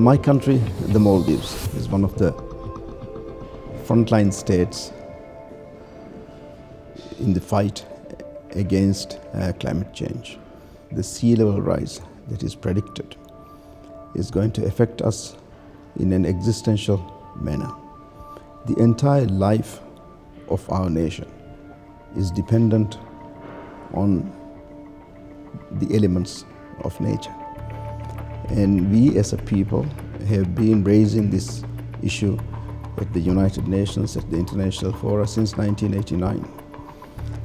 My country, the Maldives, is one of the frontline states in the fight against climate change. The sea level rise that is predicted is going to affect us in an existential manner. The entire life of our nation is dependent on the elements of nature. And we as a people have been raising this issue at the United Nations, at the international fora since 1989.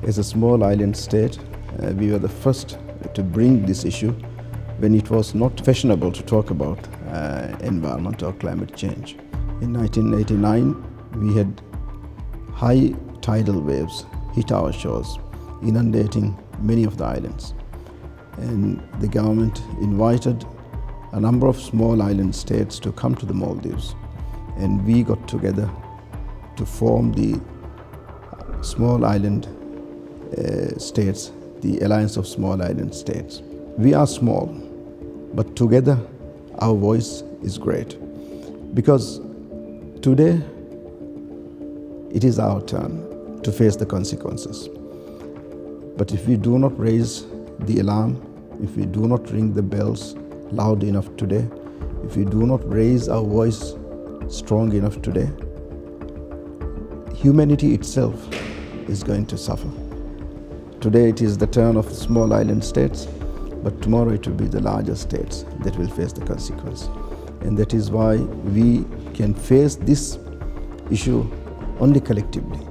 As a small island state, we were the first to bring this issue when it was not fashionable to talk about environment or climate change. In 1989, we had high tidal waves hit our shores, inundating many of the islands. And the government invited a number of small island states to come to the Maldives. And we got together to form the small island states, the Alliance of Small Island States. We are small, but together our voice is great. Because today it is our turn to face the consequences. But if we do not raise the alarm, if we do not ring the bells loud enough today, if we do not raise our voice strong enough today, humanity itself is going to suffer. Today it is the turn of small island states, but tomorrow it will be the larger states that will face the consequence. And that is why we can face this issue only collectively.